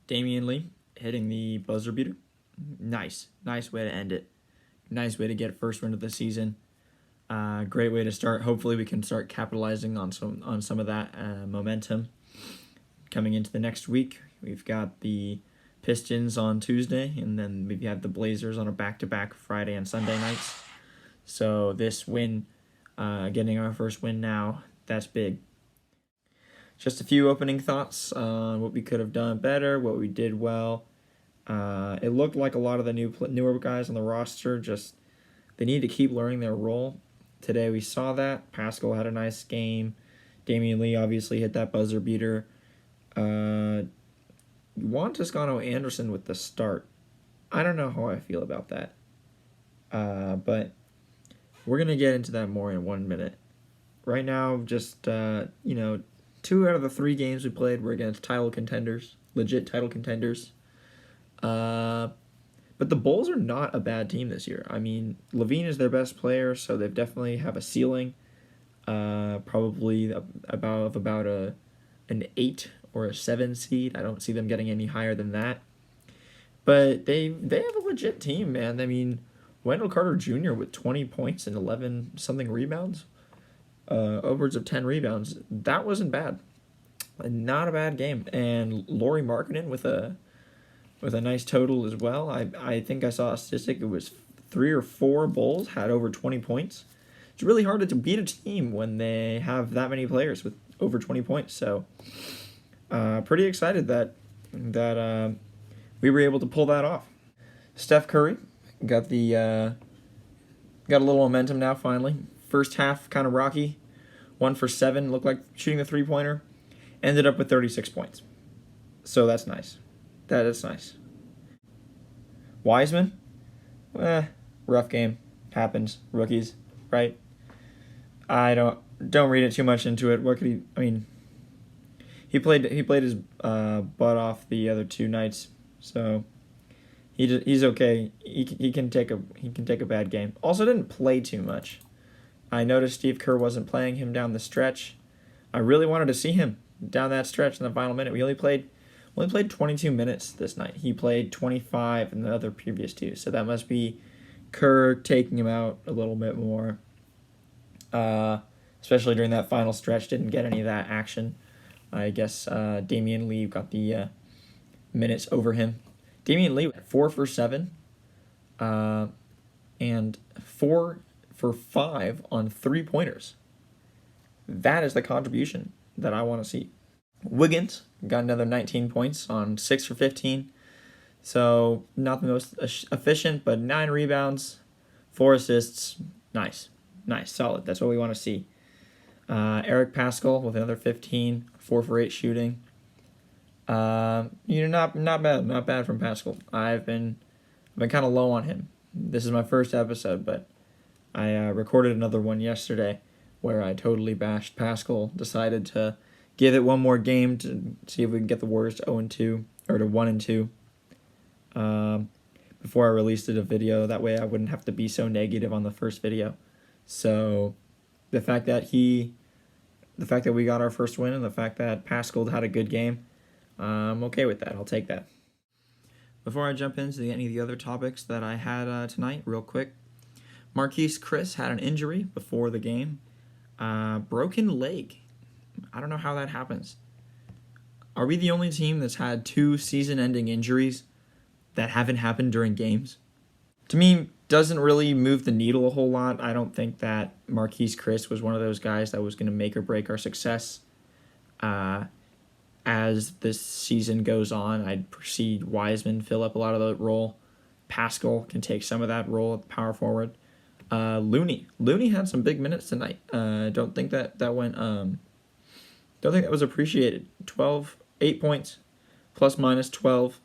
Damian Lee hitting the buzzer beater. Nice way to end it. Nice way to get first win of the season. Great way to start. Hopefully we can start capitalizing on some of that momentum coming into the next week. We've got the Pistons on Tuesday, and then we have the Blazers on a back-to-back Friday and Sunday nights. So this win, getting our first win now, that's big. Just a few opening thoughts on what we could have done better, what we did well. It looked like a lot of the newer guys on the roster they need to keep learning their role. Today we saw that. Pascal had a nice game. Damian Lee obviously hit that buzzer beater. Juan Toscano-Anderson with the start. I don't know how I feel about that. But we're going to get into that more in 1 minute. Right now, just, 2 out of the 3 games we played were against title contenders, legit title contenders. But the Bulls are not a bad team this year. I mean, Levine is their best player, so they definitely have a ceiling. Probably about an 8 or a 7 seed. I don't see them getting any higher than that. But they have a legit team, man. I mean, Wendell Carter Jr. with 20 points and 11-something rebounds. Upwards of 10 rebounds. That wasn't bad. Not a bad game. And Lauri Markkanen with a nice total as well. I think I saw a statistic. It was 3 or 4 Bulls had over 20 points. It's really hard to beat a team when they have that many players with over 20 points. So pretty excited that we were able to pull that off. Steph Curry got a little momentum now finally. First half kind of rocky. 1 for 7, looked like shooting the three-pointer. Ended up with 36 points. So that's nice. That is nice. Wiseman? Rough game. Happens. Rookies, right? I don't read it too much into it. What could he? I mean, he played his butt off the other 2 nights, so he's okay. He can take a bad game. Also, didn't play too much. I noticed Steve Kerr wasn't playing him down the stretch. I really wanted to see him down that stretch in the final minute. We only played 22 minutes this night. He played 25 in the other previous 2, so that must be Kerr taking him out a little bit more. Especially during that final stretch, didn't get any of that action. I guess Damian Lee got the minutes over him. Damian Lee 4 for 7, and 4 for 5 on 3-pointers. That is the contribution that I want to see. Wiggins got another 19 points on 6 for 15. So not the most efficient, but 9 rebounds, 4 assists. Nice, solid. That's what we want to see. Eric Pascal with another 15, 4 for 8 shooting. Not bad from Pascal. I've been kind of low on him. This is my first episode, but I recorded another one yesterday where I totally bashed Pascal. Decided to give it one more game to see if we can get the Warriors to 0-2 or to 1-2. Before I released a video, that way I wouldn't have to be so negative on the first video. So the fact that we got our first win and the fact that Pascal had a good game, I'm okay with that. I'll take that. Before I jump into any of the other topics that I had tonight, real quick, Marquise Chris had an injury before the game. Broken leg. I don't know how that happens. Are we the only team that's had 2 season-ending injuries that haven't happened during games? To me, doesn't really move the needle a whole lot. I don't think that Marquise Chris was one of those guys that was going to make or break our success. As this season goes on, I'd proceed Wiseman fill up a lot of the role. Pascal can take some of that role at the power forward. Looney had some big minutes tonight. Don't think that went. Don't think that was appreciated. 8 points, plus minus 12,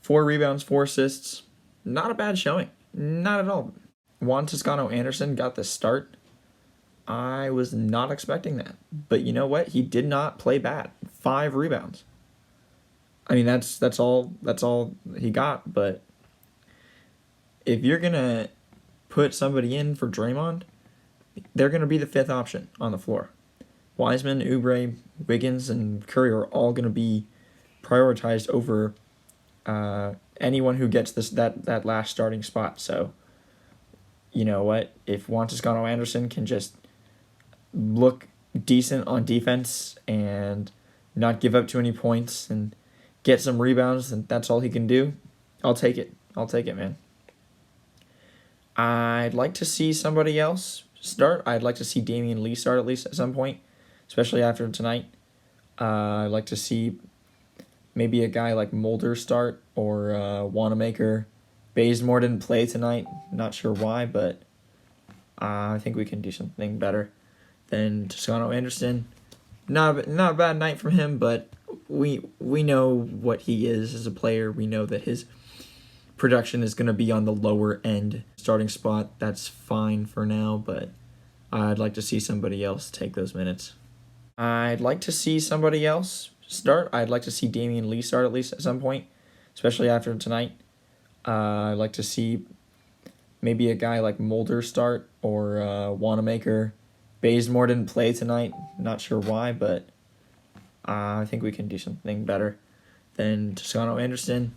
4 rebounds, 4 assists. Not a bad showing. Not at all. Juan Toscano-Anderson got the start. I was not expecting that. But you know what? He did not play bad. 5 rebounds. I mean, that's all he got. But if you're going to put somebody in for Draymond, they're going to be the 5th option on the floor. Wiseman, Oubre, Wiggins, and Curry are all going to be prioritized over anyone who gets that last starting spot. So, you know what? If Juan Toscano Anderson can just look decent on defense and not give up too many points and get some rebounds, and that's all he can do, I'll take it. I'll take it, man. I'd like to see somebody else start. I'd like to see Damion Lee start at least at some point, especially after tonight. I'd like to see maybe a guy like Mulder start or Wanamaker. Bazemore didn't play tonight. Not sure why, but I think we can do something better than Toscano Anderson. Not a bad night from him, but we know what he is as a player. We know that his production is going to be on the lower end starting spot. That's fine for now, but I'd like to see somebody else take those minutes. I'd like to see somebody else start. I'd like to see Damion Lee start at least at some point, especially after tonight. I'd like to see maybe a guy like Mulder start or Wanamaker. Bazemore didn't play tonight. Not sure why, but I think we can do something better than Toscano Anderson.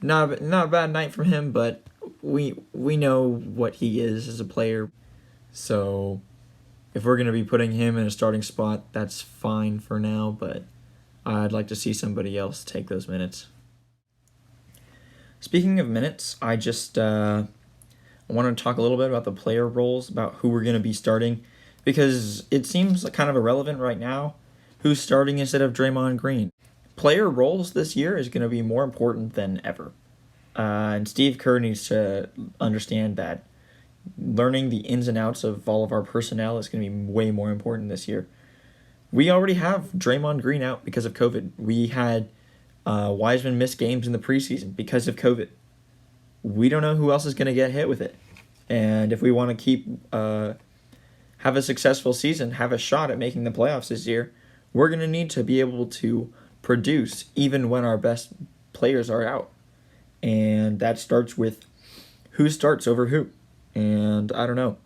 Not a bad night from him, but we know what he is as a player. So if we're going to be putting him in a starting spot, that's fine for now, but I'd like to see somebody else take those minutes. Speaking of minutes, I just want to talk a little bit about the player roles, about who we're going to be starting, because it seems kind of irrelevant right now who's starting instead of Draymond Green. Player roles this year is going to be more important than ever. And Steve Kerr needs to understand that learning the ins and outs of all of our personnel is going to be way more important this year. We already have Draymond Green out because of COVID. We had Wiseman miss games in the preseason because of COVID. We don't know who else is going to get hit with it. And if we want to keep have a successful season, have a shot at making the playoffs this year, we're going to need to be able to produce even when our best players are out. And that starts with who starts over who. And I don't know.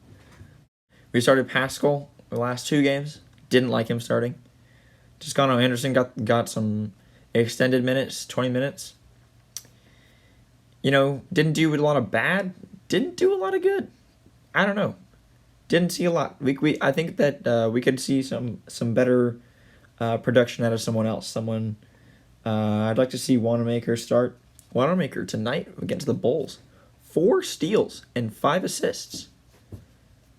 We started Pascal the last 2 games. Didn't like him starting. Toscano Anderson got some extended minutes, 20 minutes. You know, didn't do a lot of bad. Didn't do a lot of good. I don't know. Didn't see a lot. I think that we could see some better production out of someone else. I'd like to see Wanamaker start. Wanamaker tonight against the Bulls. 4 steals and 5 assists.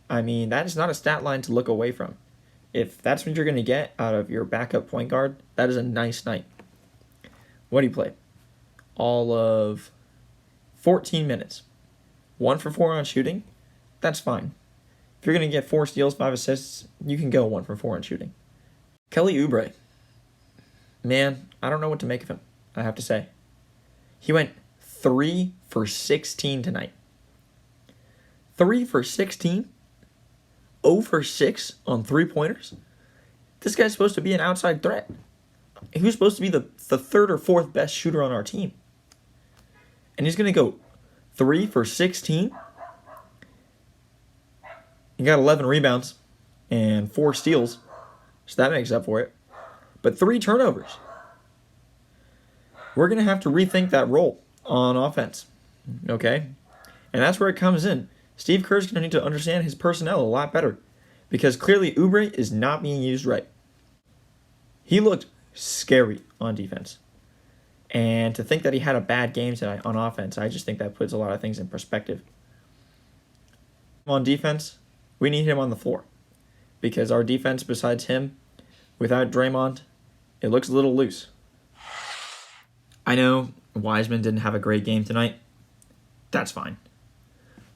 I mean, that is not a stat line to look away from. If that's what you're going to get out of your backup point guard, that is a nice night. What do you play? All of 14 minutes. 1 for 4 on shooting. That's fine. If you're going to get 4 steals, 5 assists, you can go 1 for 4 on shooting. Kelly Oubre. Man, I don't know what to make of him, I have to say. He went 3 for 16 tonight. 3 for 16? 0 for 6 on 3-pointers? This guy's supposed to be an outside threat. He was supposed to be the 3rd or 4th best shooter on our team. And he's going to go 3 for 16? He got 11 rebounds and 4 steals, so that makes up for it. But 3 turnovers. We're going to have to rethink that role on offense, okay? And that's where it comes in. Steve Kerr's going to need to understand his personnel a lot better because clearly Oubre is not being used right. He looked scary on defense. And to think that he had a bad game tonight on offense, I just think that puts a lot of things in perspective. On defense, we need him on the floor because our defense, besides him, without Draymond, it looks a little loose. I know Wiseman didn't have a great game tonight. That's fine.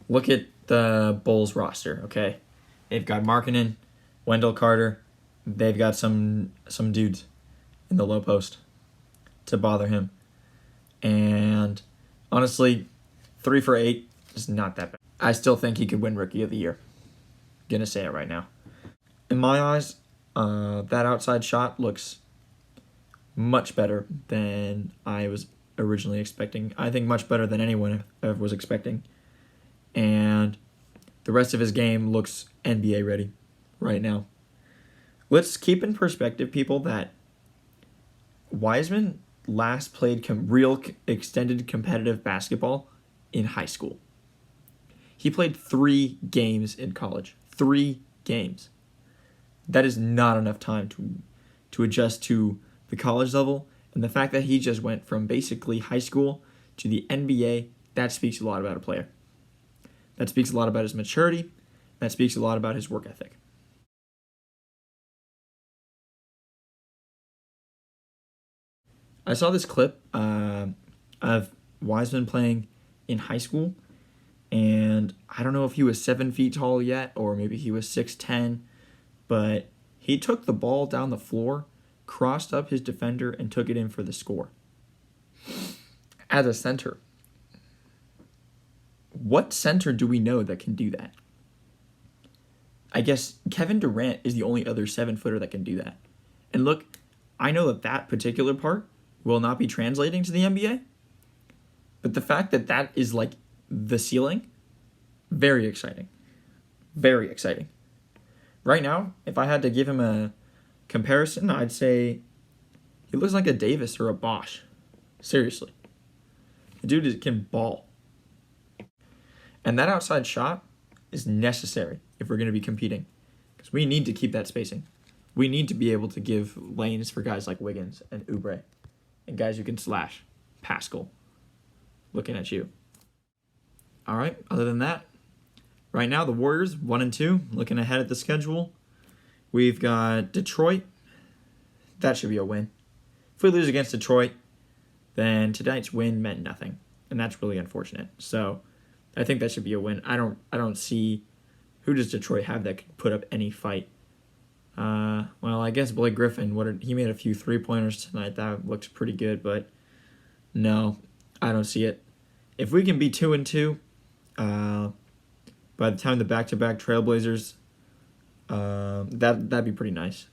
Look at the Bulls roster, okay? They've got Markkanen, Wendell Carter. They've got some dudes in the low post to bother him. And honestly, 3 for 8 is not that bad. I still think he could win Rookie of the Year. Gonna say it right now. In my eyes, that outside shot looks much better than I was originally expecting. I think much better than anyone ever was expecting. And the rest of his game looks NBA ready right now. Let's keep in perspective, people, that Wiseman last played extended competitive basketball in high school. He played 3 games in college. 3 games. That is not enough time to adjust to the college level. And the fact that he just went from basically high school to the NBA, that speaks a lot about a player. That speaks a lot about his maturity. That speaks a lot about his work ethic. I saw this clip of Wiseman playing in high school, and I don't know if he was 7 feet tall yet, or maybe he was 6'10", but he took the ball down the floor, crossed up his defender, and took it in for the score. As a center, what center do we know that can do that? I guess Kevin Durant is the only other 7-footer that can do that. And look, I know that particular part will not be translating to the NBA, but the fact that that is like the ceiling, very exciting. Very exciting. Right now, if I had to give him a comparison, I'd say he looks like a Davis or a Bosch. Seriously. The dude can ball. And that outside shot is necessary if we're going to be competing, because we need to keep that spacing. We need to be able to give lanes for guys like Wiggins and Oubre and guys who can slash. Pascal, looking at you. All right, other than that, right now the Warriors 1-2, looking ahead at the schedule. We've got Detroit. That should be a win. If we lose against Detroit, then tonight's win meant nothing, and that's really unfortunate. So I think that should be a win. I don't see who does Detroit have that could put up any fight. Well, I guess Blake Griffin. He made a few 3-pointers tonight. That looks pretty good, but no, I don't see it. If we can be 2-2, by the time the back-to-back Trailblazers, that'd be pretty nice.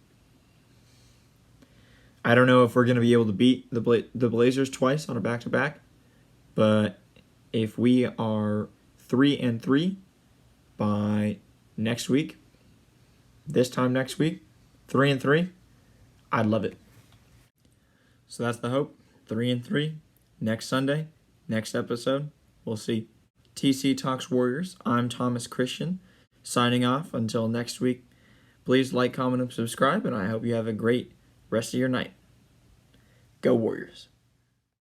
I don't know if we're gonna be able to beat the Blazers twice on a back-to-back, but if we are 3-3 by next week, this time next week, 3-3, I'd love it. So that's the hope. 3-3 next Sunday, next episode. We'll see. TC Talks Warriors. I'm Thomas Christian, signing off until next week. Please like, comment, and subscribe, and I hope you have a great rest of your night. Go Warriors.